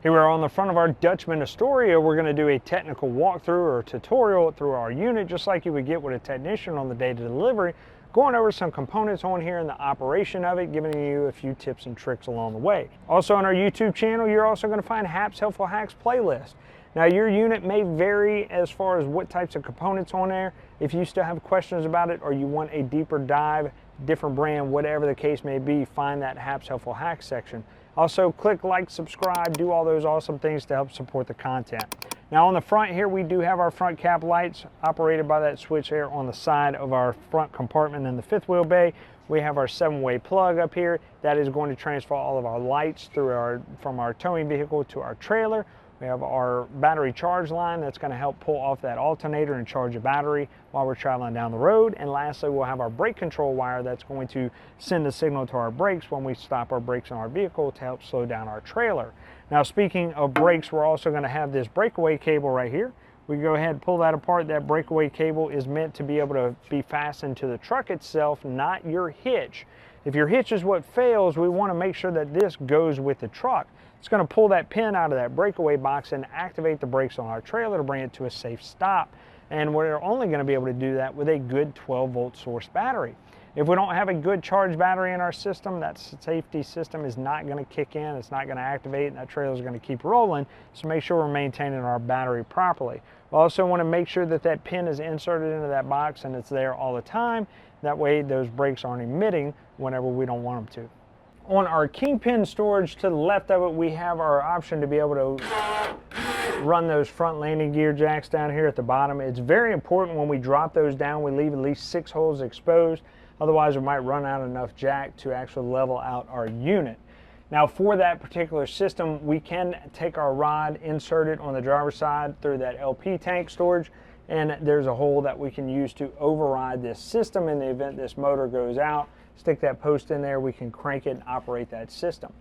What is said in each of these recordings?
Here we are on the front of our Dutchman Astoria. We're going to do a technical walkthrough or tutorial through our unit, just like you would get with a technician on the day of delivery, going over some components on here and the operation of it, giving you a few tips and tricks along the way. Also on our YouTube channel, you're also going to find Hap's Helpful Hacks playlist. Now your unit may vary as far as what types of components on there. If you still have questions about it or you want a deeper dive, different brand, whatever the case may be, find that Hap's Helpful Hacks section. Also, click like, subscribe, do all those awesome things to help support the content. Now on the front here, we do have our front cap lights operated by that switch there on the side of our front compartment in the fifth wheel bay. We have our 7-way plug up here that is going to transfer all of our lights through from our towing vehicle to our trailer. We have our battery charge line that's going to help pull off that alternator and charge a battery while we're traveling down the road. And lastly, we'll have our brake control wire that's going to send a signal to our brakes when we stop our brakes on our vehicle to help slow down our trailer. Now, speaking of brakes, we're also going to have this breakaway cable right here. We can go ahead and pull that apart. That breakaway cable is meant to be able to be fastened to the truck itself, not your hitch. If your hitch is what fails, we want to make sure that this goes with the truck. It's going to pull that pin out of that breakaway box and activate the brakes on our trailer to bring it to a safe stop. And we're only going to be able to do that with a good 12-volt source battery. If we don't have a good charged battery in our system, that safety system is not going to kick in, it's not going to activate, and that trailer is going to keep rolling. So make sure we're maintaining our battery properly. We also want to make sure that that pin is inserted into that box and it's there all the time. That way those brakes aren't emitting whenever we don't want them to. On our kingpin storage to the left of it, we have our option to be able to run those front landing gear jacks down here at the bottom. It's very important when we drop those down, we leave at least 6 holes exposed. Otherwise, we might run out enough jack to actually level out our unit. Now, for that particular system, we can take our rod, insert it on the driver's side through that LP tank storage, and there's a hole that we can use to override this system in the event this motor goes out. Stick that post in there, we can crank it and operate that system.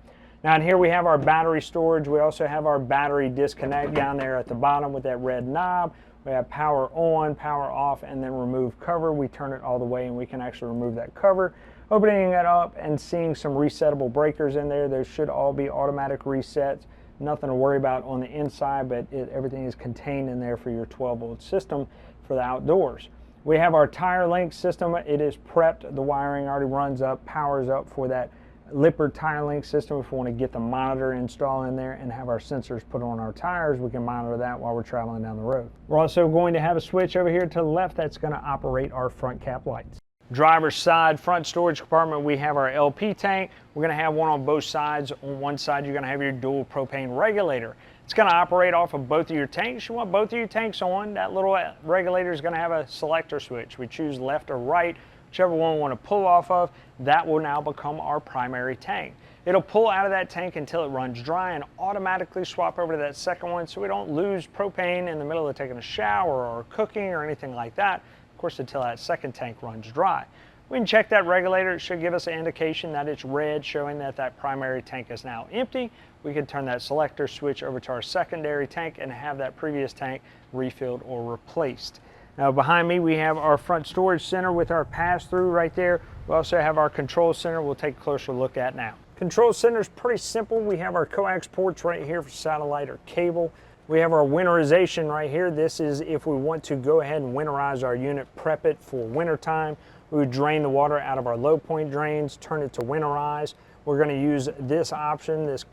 Now in here we have our battery storage. We also have our battery disconnect down there at the bottom with that red knob. We have power on, power off, and then remove cover. We turn it all the way and we can actually remove that cover. Opening it up and seeing some resettable breakers in there. Those should all be automatic resets. Nothing to worry about on the inside, but everything is contained in there for your 12-volt system for the outdoors. We have our tire link system. It is prepped. The wiring already runs up, powers up for that Lippert tire link system. If we want to get the monitor installed in there and have our sensors put on our tires, we can monitor that while we're traveling down the road. We're also going to have a switch over here to the left that's going to operate our front cap lights. Driver's side front storage compartment, we have our LP tank. We're going to have one on both sides. On one side, you're going to have your dual propane regulator. It's going to operate off of both of your tanks. You want both of your tanks on. That little regulator is going to have a selector switch. We choose left or right, whichever one we want to pull off of. That will now become our primary tank. It'll pull out of that tank until it runs dry and automatically swap over to that second one so we don't lose propane in the middle of taking a shower or cooking or anything like that. Of course, until that second tank runs dry. We can check that regulator. It should give us an indication that it's red, showing that that primary tank is now empty. We can turn that selector switch over to our secondary tank and have that previous tank refilled or replaced. Now behind me we have our front storage center with our pass-through right there. We also have our control center we'll take a closer look at now. Control center is pretty simple. We have our coax ports right here for satellite or cable. We have our winterization right here. This is if we want to go ahead and winterize our unit, prep it for winter time. We would drain the water out of our low point drains, turn it to winterize. We're going to use this option, this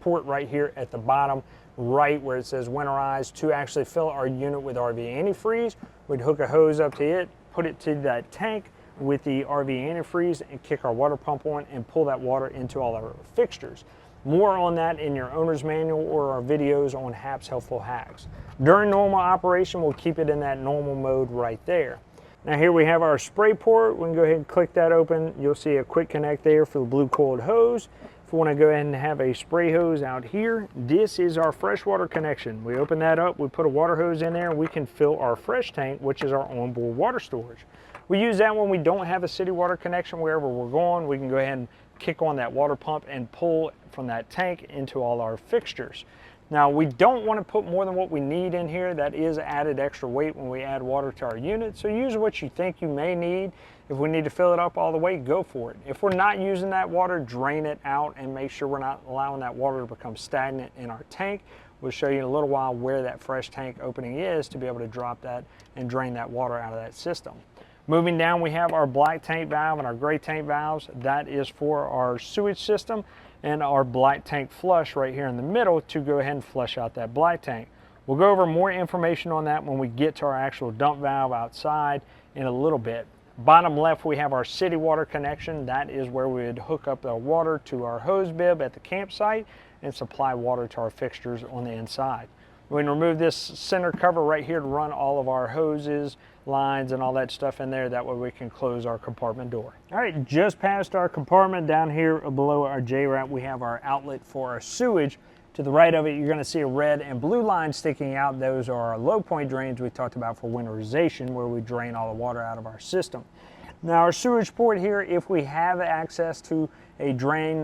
port right here at the bottom right where it says winterize, to actually fill our unit with RV antifreeze. We'd hook a hose up to it, put it to that tank with the RV antifreeze and kick our water pump on and pull that water into all our fixtures. More on that in your owner's manual or our videos on Hap's Helpful Hacks. During normal operation, we'll keep it in that normal mode right there. Now here we have our spray port. We can go ahead and click that open. You'll see a quick connect there for the blue coiled hose. If we want to go ahead and have a spray hose out here, this is our freshwater connection. We open that up, we put a water hose in there, and we can fill our fresh tank, which is our onboard water storage. We use that when we don't have a city water connection wherever we're going. We can go ahead and kick on that water pump and pull from that tank into all our fixtures. Now we don't want to put more than what we need in here. That is added extra weight when we add water to our unit. So use what you think you may need. If we need to fill it up all the way, go for it. If we're not using that water, drain it out and make sure we're not allowing that water to become stagnant in our tank. We'll show you in a little while where that fresh tank opening is to be able to drop that and drain that water out of that system. Moving down, we have our black tank valve and our gray tank valves. That is for our sewage system, and our black tank flush right here in the middle to go ahead and flush out that black tank. We'll go over more information on that when we get to our actual dump valve outside in a little bit. Bottom left, we have our city water connection. That is where we would hook up the water to our hose bib at the campsite and supply water to our fixtures on the inside. We can remove this center cover right here to run all of our hoses, lines, and all that stuff in there. That way we can close our compartment door. All right, just past our compartment down here below our J-wrap, we have our outlet for our sewage. To the right of it, you're going to see a red and blue line sticking out. Those are our low point drains we talked about for winterization, where we drain all the water out of our system. Now our sewage port here, if we have access to a drain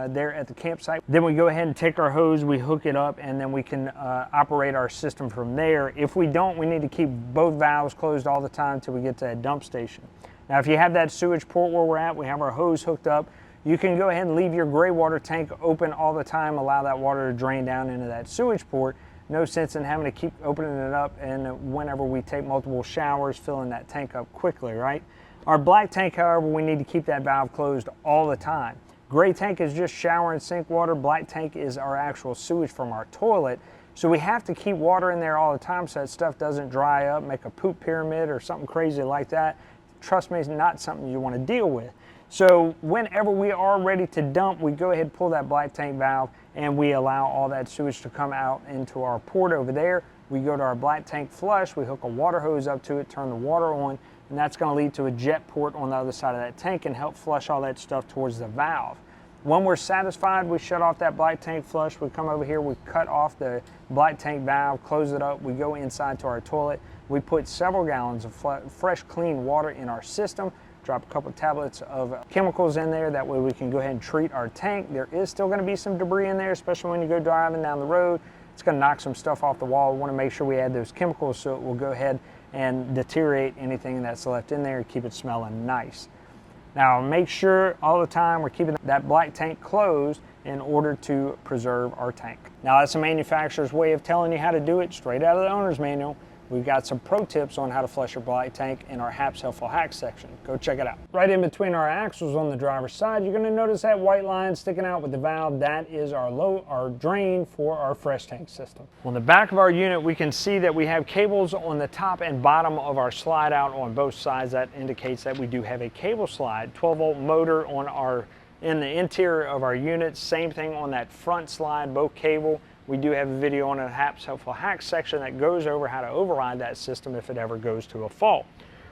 there at the campsite, then we go ahead and take our hose, we hook it up, and then we can operate our system from there. If we don't, we need to keep both valves closed all the time until we get to that dump station. Now if you have that sewage port where we're at, we have our hose hooked up, you can go ahead and leave your gray water tank open all the time, allow that water to drain down into that sewage port. No sense in having to keep opening it up, and whenever we take multiple showers, filling that tank up quickly, right? Our black tank, however, we need to keep that valve closed all the time. Gray tank is just shower and sink water. Black tank is our actual sewage from our toilet. So we have to keep water in there all the time so that stuff doesn't dry up, make a poop pyramid or something crazy like that. Trust me, it's not something you want to deal with. So whenever we are ready to dump, we go ahead and pull that black tank valve and we allow all that sewage to come out into our port over there. We go to our black tank flush, we hook a water hose up to it, turn the water on, and that's going to lead to a jet port on the other side of that tank and help flush all that stuff towards the valve. When we're satisfied, we shut off that black tank flush, we come over here, we cut off the black tank valve, close it up, we go inside to our toilet, we put several gallons of fresh clean water in our system, drop a couple tablets of chemicals in there, that way we can go ahead and treat our tank. There is still going to be some debris in there, especially when you go driving down the road. It's going to knock some stuff off the wall. We want to make sure we add those chemicals so it will go ahead and deteriorate anything that's left in there and keep it smelling nice. Now make sure all the time we're keeping that black tank closed in order to preserve our tank. Now that's the manufacturer's way of telling you how to do it, straight out of the owner's manual. We've got some pro tips on how to flush your black tank in our HAPS Helpful Hacks section. Go check it out. Right in between our axles on the driver's side, you're going to notice that white line sticking out with the valve. That is our drain for our fresh tank system. On the back of our unit, we can see that we have cables on the top and bottom of our slide out on both sides. That indicates that we do have a cable slide. 12-volt motor in the interior of our unit. Same thing on that front slide, both cable. We do have a video on a HAPS Helpful Hacks section that goes over how to override that system if it ever goes to a fault.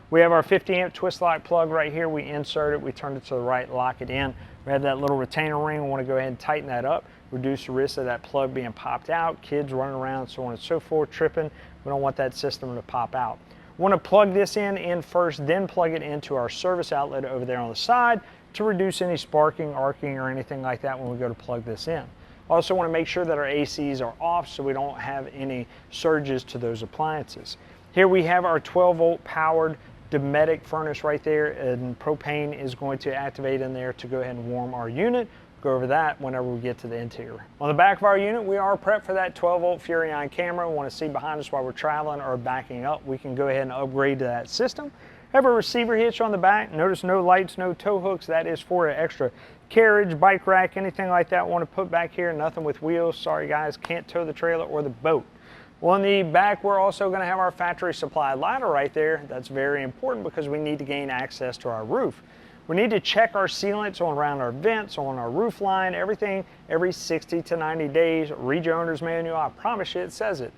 We have our 50 amp twist lock plug right here. We insert it, we turn it to the right, lock it in. We have that little retainer ring. We want to go ahead and tighten that up, reduce the risk of that plug being popped out, kids running around, so on and so forth, tripping. We don't want that system to pop out. We want to plug this in first, then plug it into our service outlet over there on the side to reduce any sparking, arcing, or anything like that when we go to plug this in. Also want to make sure that our ACs are off so we don't have any surges to those appliances. Here we have our 12-volt powered Dometic furnace right there, and propane is going to activate in there to go ahead and warm our unit. Go over that whenever we get to the interior. On the back of our unit, we are prepped for that 12-volt Furrion camera. We want to see behind us while we're traveling or backing up. We can go ahead and upgrade to that system. Have a receiver hitch on the back. Notice no lights, no tow hooks. That is for an extra carriage, bike rack, anything like that. Want to put back here. Nothing with wheels. Sorry guys, can't tow the trailer or the boat. Well, on the back, we're also going to have our factory supply ladder right there. That's very important because we need to gain access to our roof. We need to check our sealants on around our vents, on our roof line, everything every 60 to 90 days. Read your owner's manual. I promise you it says it.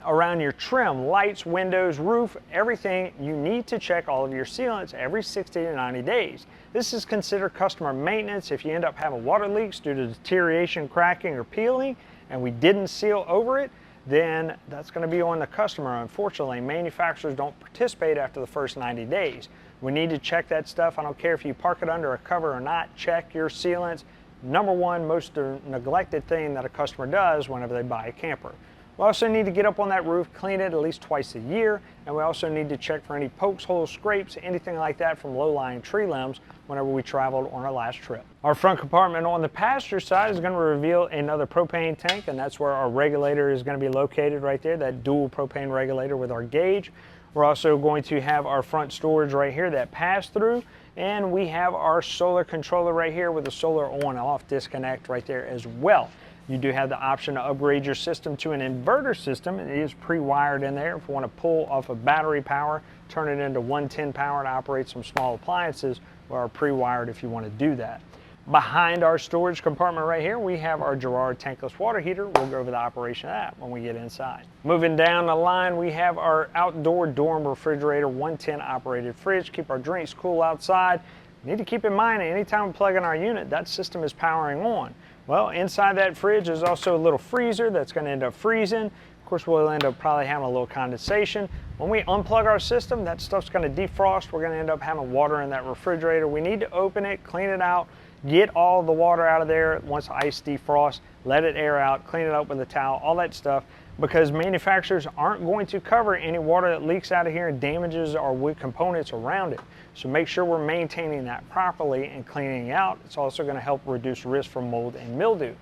Around your trim, lights, windows, roof, everything, you need to check all of your sealants every 60 to 90 days. This is considered customer maintenance. If you end up having water leaks due to deterioration, cracking, or peeling, and we didn't seal over it, then that's going to be on the customer. Unfortunately, manufacturers don't participate after the first 90 days. We need to check that stuff. I don't care if you park it under a cover or not, check your sealants. Number one most neglected thing that a customer does whenever they buy a camper. We also need to get up on that roof, clean it at least twice a year, and we also need to check for any pokes, holes, scrapes, anything like that from low-lying tree limbs whenever we traveled on our last trip. Our front compartment on the passenger side is going to reveal another propane tank, and that's where our regulator is going to be located right there, that dual propane regulator with our gauge. We're also going to have our front storage right here, that pass-through, and we have our solar controller right here with the solar on and off disconnect right there as well. You do have the option to upgrade your system to an inverter system. It is pre-wired in there. If you want to pull off of battery power, turn it into 110 power to operate some small appliances, we are pre-wired if you want to do that. Behind our storage compartment right here, we have our Girard tankless water heater. We'll go over the operation of that when we get inside. Moving down the line, we have our outdoor dorm refrigerator, 110 operated fridge. Keep our drinks cool outside. You need to keep in mind, anytime we plug in our unit, that system is powering on. Well, inside that fridge is also a little freezer that's going to end up freezing. Of course, we'll end up probably having a little condensation. When we unplug our system, that stuff's going to defrost. We're going to end up having water in that refrigerator. We need to open it, clean it out, get all the water out of there. Once ice defrosts, let it air out, clean it up with a towel, all that stuff, because manufacturers aren't going to cover any water that leaks out of here and damages our wood components around it. So make sure we're maintaining that properly and cleaning it out. It's also going to help reduce risk from mold and mildew.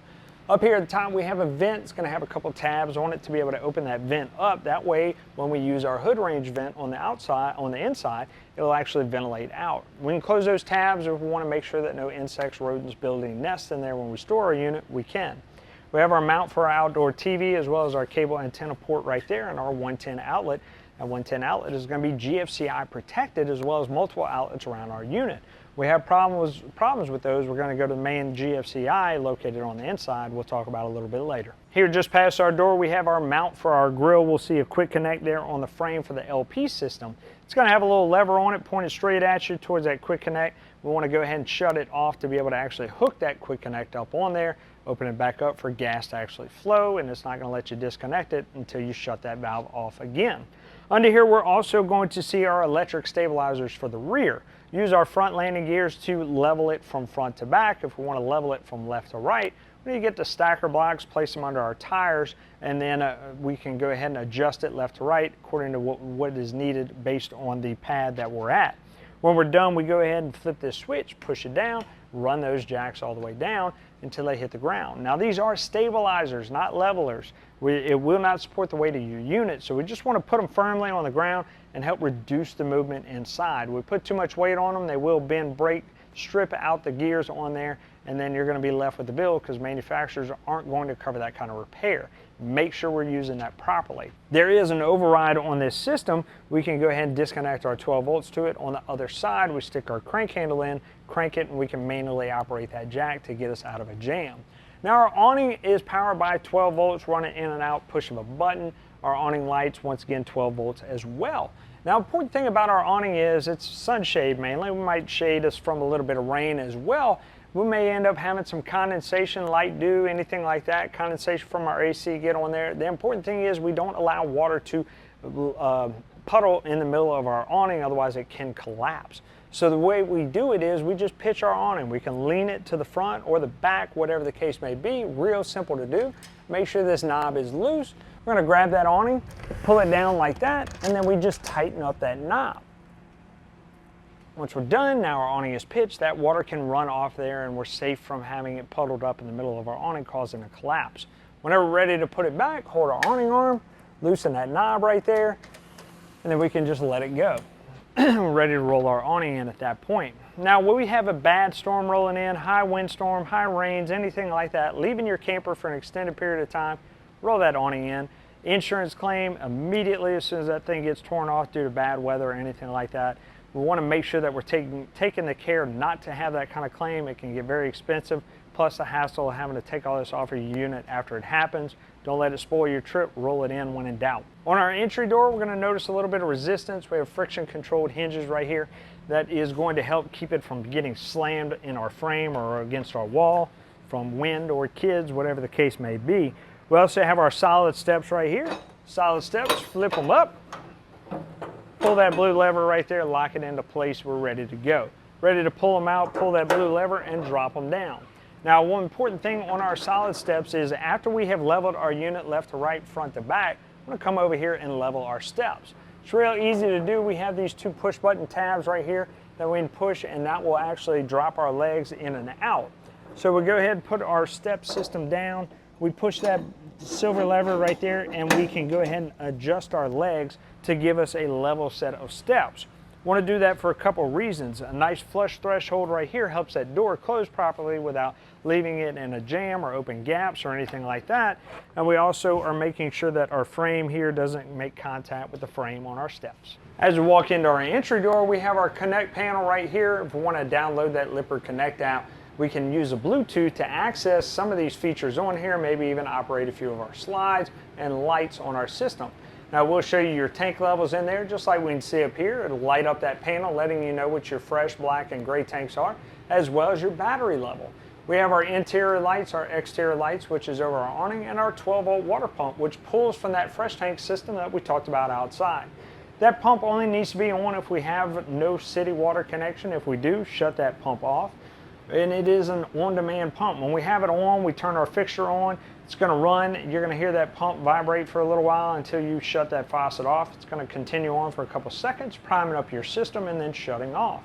Up here at the top, we have a vent. It's going to have a couple tabs on it to be able to open that vent up. That way, when we use our hood range vent on the outside, on the inside, it'll actually ventilate out. We can close those tabs if we want to make sure that no insects, rodents build any nests in there when we store our unit, we can. We have our mount for our outdoor TV as well as our cable antenna port right there and our 110 outlet. That 110 outlet is going to be GFCI protected as well as multiple outlets around our unit. We have problems with those. We're going to go to the main GFCI located on the inside. We'll talk about it a little bit later. Here just past our door, we have our mount for our grill. We'll see a quick connect there on the frame for the LP system. It's going to have a little lever on it pointed straight at you towards that quick connect. We want to go ahead and shut it off to be able to actually hook that quick connect up on there, open it back up for gas to actually flow, and it's not going to let you disconnect it until you shut that valve off again. Under here, we're also going to see our electric stabilizers for the rear. Use our front landing gears to level it from front to back. If we want to level it from left to right, we need to get the stacker blocks, place them under our tires, and then we can go ahead and adjust it left to right according to what is needed based on the pad that we're at. When we're done, we go ahead and flip this switch, push it down, run those jacks all the way down until they hit the ground. Now these are stabilizers, not levelers. It will not support the weight of your unit, so we just want to put them firmly on the ground and help reduce the movement inside. We put too much weight on them, they will bend, break, strip out the gears on there, and then you're going to be left with the bill because manufacturers aren't going to cover that kind of repair. Make sure we're using that properly. There is an override on this system. We can go ahead and disconnect our 12 volts to it. On the other side, we stick our crank handle in, crank it, and we can manually operate that jack to get us out of a jam. Now our awning is powered by 12 volts running in and out, push of a button. Our awning lights, once again, 12 volts as well. Now, important thing about our awning is it's sunshade mainly. We might shade us from a little bit of rain as well. We may end up having some condensation, light dew, anything like that, condensation from our AC get on there. The important thing is we don't allow water to puddle in the middle of our awning, otherwise it can collapse. So the way we do it is we just pitch our awning. We can lean it to the front or the back, whatever the case may be. Real simple to do. Make sure this knob is loose. We're going to grab that awning, pull it down like that, and then we just tighten up that knob. Once we're done, now our awning is pitched, that water can run off there and we're safe from having it puddled up in the middle of our awning causing a collapse. Whenever we're ready to put it back, hold our awning arm, loosen that knob right there, and then we can just let it go. We're ready to roll our awning in at that point. Now, when we have a bad storm rolling in, high windstorm, high rains, anything like that, leaving your camper for an extended period of time, roll that awning in. Insurance claim immediately as soon as that thing gets torn off due to bad weather or anything like that. We want to make sure that we're taking the care not to have that kind of claim. It can get very expensive, plus the hassle of having to take all this off of your unit after it happens. Don't let it spoil your trip. Roll it in when in doubt. On our entry door, we're going to notice a little bit of resistance. We have friction controlled hinges right here that is going to help keep it from getting slammed in our frame or against our wall from wind or kids, whatever the case may be. We also have our solid steps right here. Solid steps, flip them up, pull that blue lever right there, lock it into place, we're ready to go. Ready to pull them out, pull that blue lever and drop them down. Now, one important thing on our solid steps is after we have leveled our unit left to right, front to back, I'm going to come over here and level our steps. It's real easy to do. We have these two push button tabs right here that we can push, and that will actually drop our legs in and out. So we go ahead and put our step system down. We push that silver lever right there, and we can go ahead and adjust our legs to give us a level set of steps. Want to do that for a couple of reasons. A nice flush threshold right here helps that door close properly without leaving it in a jam or open gaps or anything like that. And we also are making sure that our frame here doesn't make contact with the frame on our steps. As we walk into our entry door, we have our Connect panel right here. If we want to download that Lippert Connect app, we can use a Bluetooth to access some of these features on here, maybe even operate a few of our slides and lights on our system. Now we'll show you your tank levels in there, just like we can see up here. It'll light up that panel, letting you know what your fresh, black, and gray tanks are, as well as your battery level. We have our interior lights, our exterior lights, which is over our awning, and our 12-volt water pump, which pulls from that fresh tank system that we talked about outside. That pump only needs to be on if we have no city water connection. If we do, shut that pump off. And it is an on-demand pump. When we have it on, we turn our fixture on, it's going to run. You're going to hear that pump vibrate for a little while until you shut that faucet off. It's going to continue on for a couple seconds, priming up your system and then shutting off.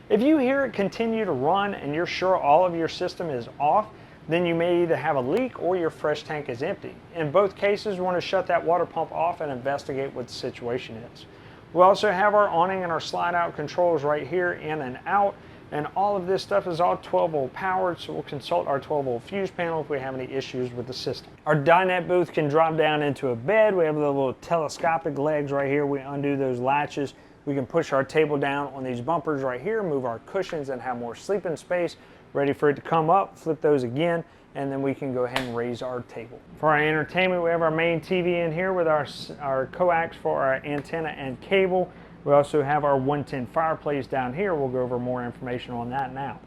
If you hear it continue to run and you're sure all of your system is off, then you may either have a leak or your fresh tank is empty. In both cases, we want to shut that water pump off and investigate what the situation is. We also have our awning and our slide out controls right here, in and out. And all of this stuff is all 12-volt powered, so we'll consult our 12-volt fuse panel if we have any issues with the system. Our dinette booth can drop down into a bed. We have the little telescopic legs right here. We undo those latches. We can push our table down on these bumpers right here, move our cushions, and have more sleeping space. Ready for it to come up, flip those again, and then we can go ahead and raise our table. For our entertainment, we have our main TV in here with our coax for our antenna and cable. We also have our 110 fireplace down here. We'll go over more information on that now.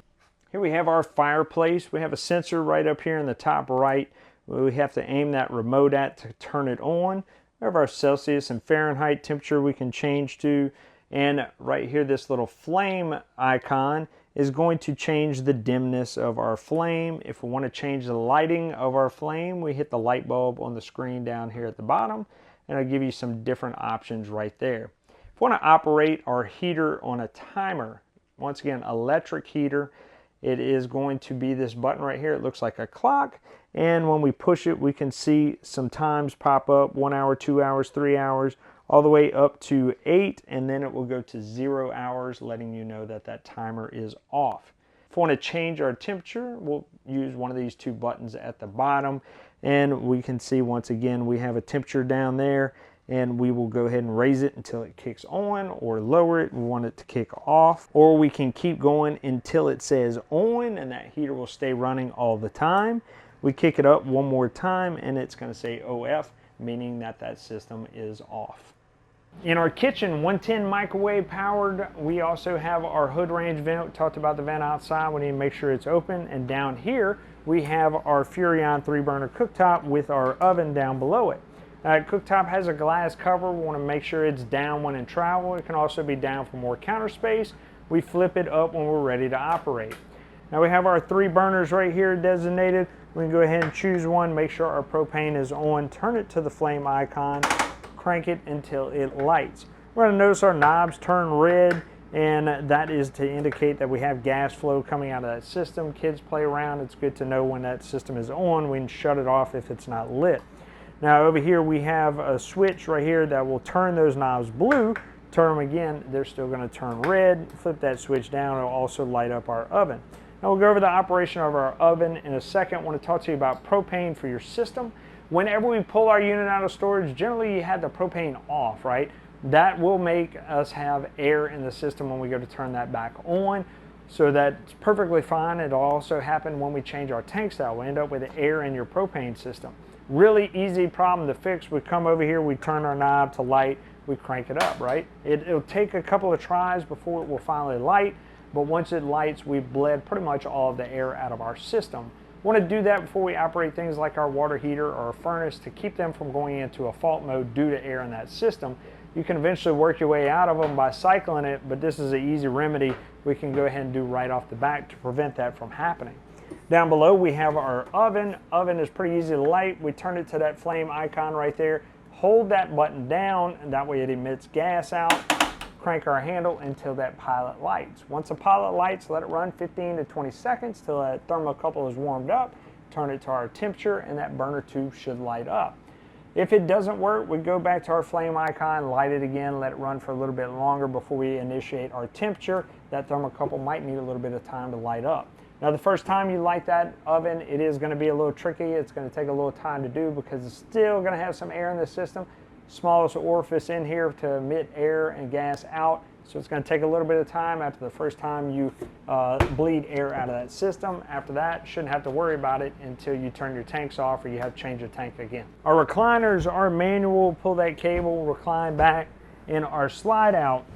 Here we have our fireplace. We have a sensor right up here in the top right. We have to aim that remote at to turn it on. We have our Celsius and Fahrenheit temperature we can change to. And right here, this little flame icon is going to change the dimness of our flame. If we want to change the lighting of our flame, we hit the light bulb on the screen down here at the bottom, and it'll give you some different options right there. If we want to operate our heater on a timer, once again, electric heater, it is going to be this button right here. It looks like a clock, and when we push it, we can see some times pop up: 1 hour, 2 hours, 3 hours, all the way up to 8, and then it will go to 0 hours, letting you know that that timer is off. If we want to change our temperature, we'll use one of these two buttons at the bottom, and we can see once again we have a temperature down there, and we will go ahead and raise it until it kicks on, or lower it, we want it to kick off, or we can keep going until it says on, and that heater will stay running all the time. We kick it up one more time and it's going to say OF, meaning that that system is off. In our kitchen, 110 microwave powered. We also have our hood range vent. We talked about the vent outside. We need to make sure it's open. And down here, we have our Furrion 3-burner cooktop with our oven down below it. Cooktop has a glass cover. We want to make sure it's down when in travel. It can also be down for more counter space. We flip it up when we're ready to operate. Now we have our 3 burners right here designated. We can go ahead and choose one, make sure our propane is on, turn it to the flame icon, crank it until it lights. We're going to notice our knobs turn red, and that is to indicate that we have gas flow coming out of that system. Kids play around. It's good to know when that system is on. We can shut it off if it's not lit. Now over here we have a switch right here that will turn those knobs blue. Turn them again, they're still going to turn red. Flip that switch down, it'll also light up our oven. Now we'll go over the operation of our oven in a second. I want to talk to you about propane for your system. Whenever we pull our unit out of storage, generally you have the propane off, right? That will make us have air in the system when we go to turn that back on. So that's perfectly fine. It'll also happen when we change our tank style. We end up with air in your propane system. Really easy problem to fix. We come over here, we turn our knob to light, we crank it up, right? It'll take a couple of tries before it will finally light, but once it lights, we've bled pretty much all of the air out of our system. We want to do that before we operate things like our water heater or our furnace to keep them from going into a fault mode due to air in that system. You can eventually work your way out of them by cycling it, but this is an easy remedy we can go ahead and do right off the bat to prevent that from happening. Down below we have our oven. Oven is pretty easy to light. We turn it to that flame icon right there. Hold that button down, and that way it emits gas out. Crank our handle until that pilot lights. Once the pilot lights, let it run 15 to 20 seconds till that thermocouple is warmed up. Turn it to our temperature, and that burner tube should light up. If it doesn't work, we go back to our flame icon, light it again, let it run for a little bit longer before we initiate our temperature. That thermocouple might need a little bit of time to light up. Now, the first time you light that oven, it is going to be a little tricky. It's going to take a little time to do because it's still going to have some air in the system. Smallest orifice in here to emit air and gas out. So it's going to take a little bit of time after the first time you bleed air out of that system. After that, shouldn't have to worry about it until you turn your tanks off or you have to change your tank again. Our recliners are manual. Pull that cable, recline back in our slide out.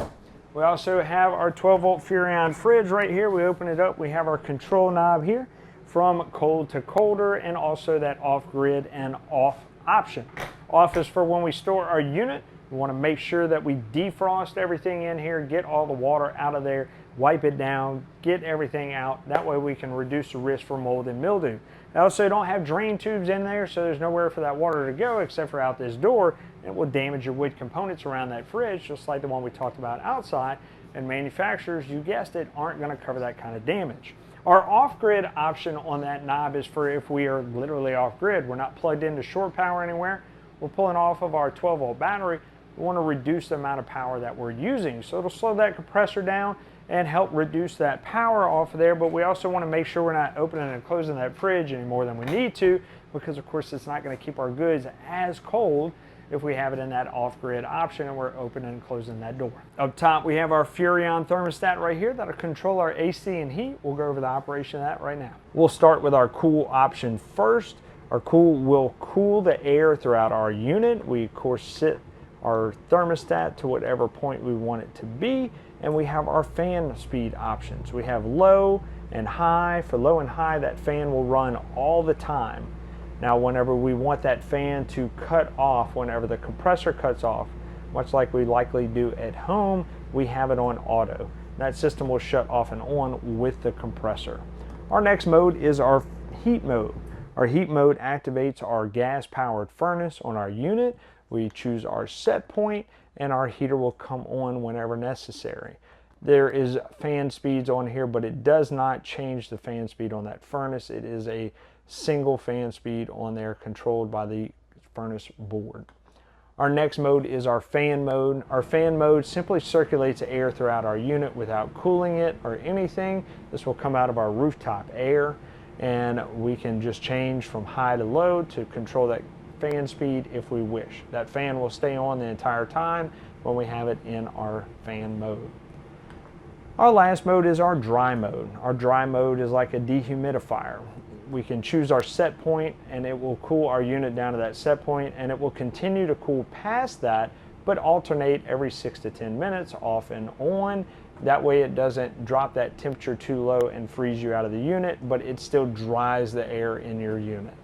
We also have our 12-volt Furrion fridge right here. We open it up. We have our control knob here from cold to colder, and also that off-grid and off option. Off is for when we store our unit. We want to make sure that we defrost everything in here, get all the water out of there, wipe it down, get everything out. That way we can reduce the risk for mold and mildew. I also don't have drain tubes in there, so there's nowhere for that water to go except for out this door. It will damage your wood components around that fridge, just like the one we talked about outside. And manufacturers, you guessed it, aren't going to cover that kind of damage. Our off-grid option on that knob is for if we are literally off-grid. We're not plugged into shore power anywhere. We're pulling off of our 12-volt battery. We want to reduce the amount of power that we're using. So it'll slow that compressor down and help reduce that power off of there. But we also want to make sure we're not opening and closing that fridge any more than we need to, because of course it's not going to keep our goods as cold if we have it in that off-grid option and we're opening and closing that door. Up top we have our Furrion thermostat right here that'll control our AC and heat. We'll go over the operation of that right now. We'll start with our cool option first. Our cool will cool the air throughout our unit. We of course set our thermostat to whatever point we want it to be, and we have our fan speed options. We have low and high. For low and high, that fan will run all the time. Now, whenever we want that fan to cut off, whenever the compressor cuts off, much like we likely do at home, we have it on auto. That system will shut off and on with the compressor. Our next mode is our heat mode. Our heat mode activates our gas-powered furnace on our unit. We choose our set point, and our heater will come on whenever necessary. There is fan speeds on here, but it does not change the fan speed on that furnace. It is a single fan speed on there controlled by the furnace board. Our next mode is our fan mode. Our fan mode simply circulates air throughout our unit without cooling it or anything. This will come out of our rooftop air, and we can just change from high to low to control that fan speed if we wish. That fan will stay on the entire time when we have it in our fan mode. Our last mode is our dry mode. Our dry mode is like a dehumidifier. We can choose our set point, and it will cool our unit down to that set point, and it will continue to cool past that, but alternate every 6 to 10 minutes off and on. That way it doesn't drop that temperature too low and freeze you out of the unit, but it still dries the air in your unit.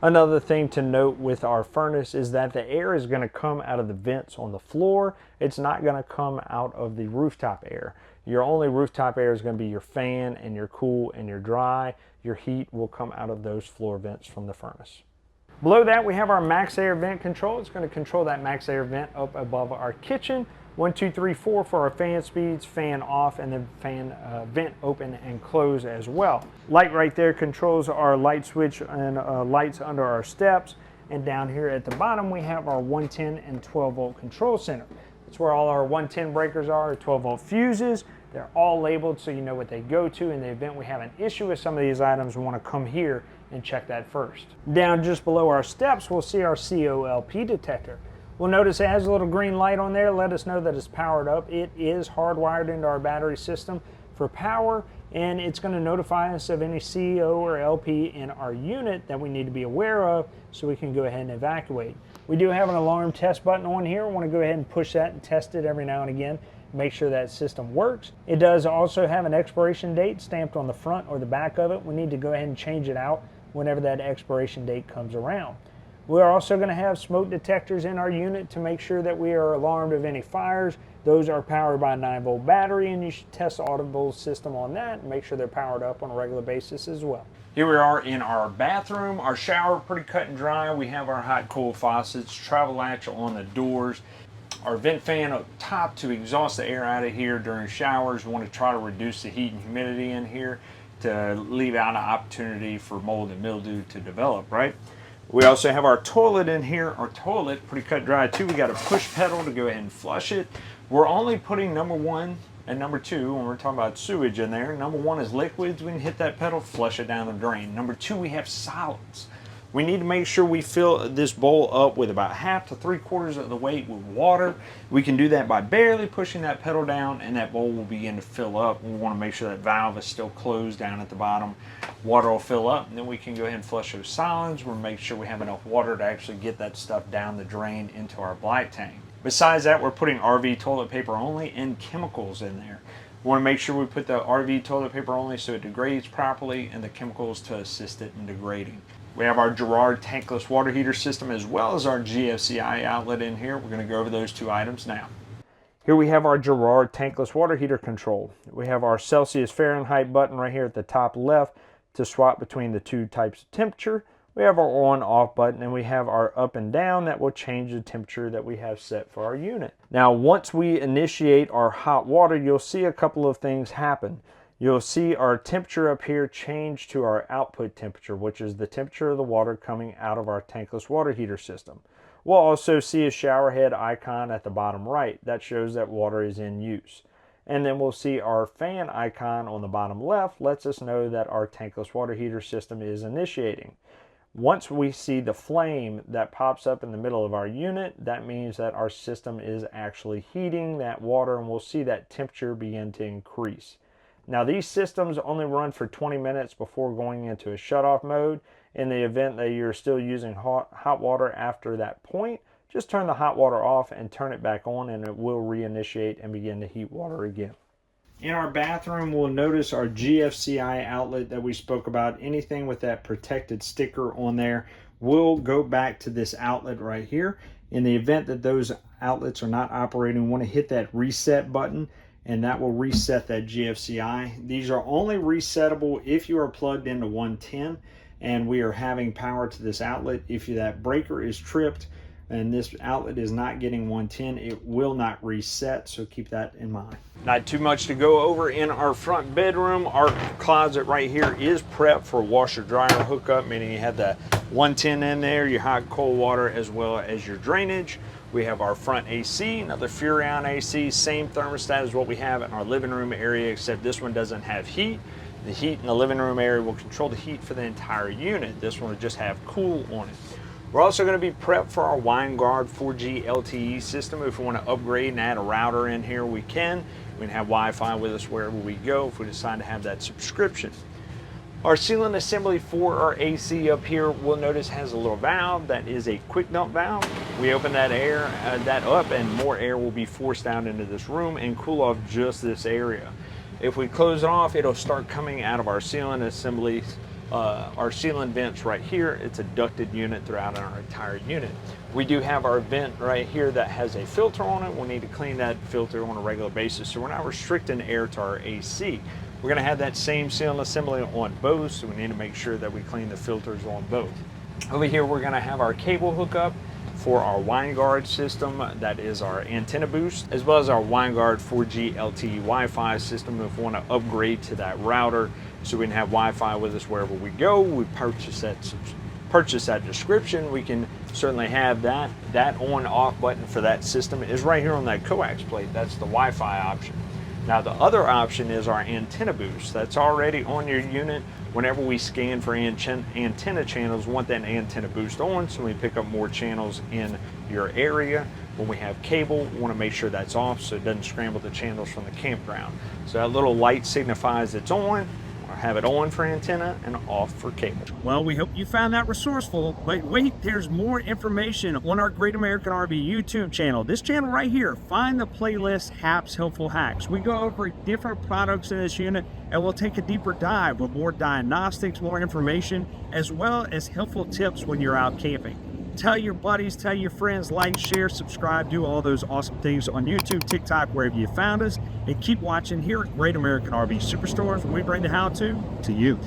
Another thing to note with our furnace is that the air is going to come out of the vents on the floor. It's not going to come out of the rooftop air. Your only rooftop air is going to be your fan and your cool and your dry. Your heat will come out of those floor vents from the furnace. Below that we have our max air vent control. It's going to control that max air vent up above our kitchen. 1, 2, 3, 4 for our fan speeds, fan off, and then fan vent open and close as well. Light right there controls our light switch and lights under our steps. And down here at the bottom we have our 110 and 12 volt control center. That's where all our 110 breakers are, 12 volt fuses. They're all labeled so you know what they go to. In the event we have an issue with some of these items, we want to come here and check that first. Down just below our steps we'll see our COLP detector. We'll notice it has a little green light on there, let us know that it's powered up. It is hardwired into our battery system for power, and it's going to notify us of any CO or LP in our unit that we need to be aware of so we can go ahead and evacuate. We do have an alarm test button on here. We want to go ahead and push that and test it every now and again, make sure that system works. It does also have an expiration date stamped on the front or the back of it. We need to go ahead and change it out whenever that expiration date comes around. We're also going to have smoke detectors in our unit to make sure that we are alarmed of any fires. Those are powered by a 9-volt battery, and you should test the audible system on that and make sure they're powered up on a regular basis as well. Here we are in our bathroom. Our shower, pretty cut and dry. We have our hot cold faucets, travel latch on the doors, our vent fan up top to exhaust the air out of here during showers. We want to try to reduce the heat and humidity in here to leave out an opportunity for mold and mildew to develop, right? We also have our toilet in here. Our toilet, pretty cut dry too. We got a push pedal to go ahead and flush it. We're only putting number 1 and number 2 when we're talking about sewage in there. Number 1 is liquids. We can hit that pedal, flush it down the drain. Number 2, we have solids. We need to make sure we fill this bowl up with about half to 3/4 of the weight with water. We can do that by barely pushing that pedal down, and that bowl will begin to fill up. We want to make sure that valve is still closed down at the bottom. Water will fill up, and then we can go ahead and flush those solids. We'll make sure we have enough water to actually get that stuff down the drain into our black tank. Besides that, we're putting RV toilet paper only and chemicals in there. We want to make sure we put the RV toilet paper only so it degrades properly, and the chemicals to assist it in degrading. We have our Girard tankless water heater system as well as our GFCI outlet in here. We're going to go over those 2 items now. Here we have our Girard tankless water heater control. We have our Celsius Fahrenheit button right here at the top left to swap between the 2 types of temperature. We have our on-off button, and we have our up and down that will change the temperature that we have set for our unit. Now, once we initiate our hot water, you'll see a couple of things happen. You'll see our temperature up here change to our output temperature, which is the temperature of the water coming out of our tankless water heater system. We'll also see a shower head icon at the bottom right. That shows that water is in use. And then we'll see our fan icon on the bottom left, lets us know that our tankless water heater system is initiating. Once we see the flame that pops up in the middle of our unit, that means that our system is actually heating that water, and we'll see that temperature begin to increase. Now, these systems only run for 20 minutes before going into a shutoff mode. In the event that you're still using hot water after that point, just turn the hot water off and turn it back on, and it will reinitiate and begin to heat water again. In our bathroom, we'll notice our GFCI outlet that we spoke about. Anything with that protected sticker on there will go back to this outlet right here. In the event that those outlets are not operating, we want to hit that reset button, and that will reset that GFCI. These are only resettable if you are plugged into 110 and we are having power to this outlet. If that breaker is tripped and this outlet is not getting 110, it will not reset, so keep that in mind. Not too much to go over in our front bedroom. Our closet right here is prepped for washer dryer hookup, meaning you have the 110 in there, your hot cold water, as well as your drainage. We have our front AC, another Furrion AC, same thermostat as what we have in our living room area, except this one doesn't have heat. The heat in the living room area will control the heat for the entire unit. This one will just have cool on it. We're also going to be prepped for our WineGuard 4G LTE system. If we want to upgrade and add a router in here, we can. We can have Wi-Fi with us wherever we go if we decide to have that subscription. Our sealant assembly for our AC up here, we'll notice has a little valve that is a quick dump valve. We open that up, and more air will be forced down into this room and cool off just this area. If we close it off, it'll start coming out of our sealant assembly. Our sealant vents right here, it's a ducted unit throughout our entire unit. We do have our vent right here that has a filter on it. We'll need to clean that filter on a regular basis, so we're not restricting air to our AC. We're going to have that same sealant assembly on both, so we need to make sure that we clean the filters on both. Over here, we're going to have our cable hookup for our WineGuard system. That is our antenna boost, as well as our WineGuard 4G LTE Wi-Fi system. If we want to upgrade to that router so we can have Wi-Fi with us wherever we go, we purchase that description. We can certainly have that. That on-off button for that system is right here on that coax plate. That's the Wi-Fi option. Now, the other option is our antenna boost. That's already on your unit. Whenever we scan for antenna channels, we want that antenna boost on so we pick up more channels in your area. When we have cable, we want to make sure that's off so it doesn't scramble the channels from the campground. So that little light signifies it's on. Have it on for antenna and off for cable. Well, we hope you found that resourceful, but wait, there's more information on our Great American RV YouTube channel. This channel right here, find the playlist Hap's Helpful Hacks. We go over different products in this unit, and we'll take a deeper dive with more diagnostics, more information, as well as helpful tips when you're out camping. Tell your buddies, tell your friends, like, share, subscribe, do all those awesome things on YouTube, TikTok, wherever you found us. And keep watching here at Great American RV Superstores, when we bring the how-to you.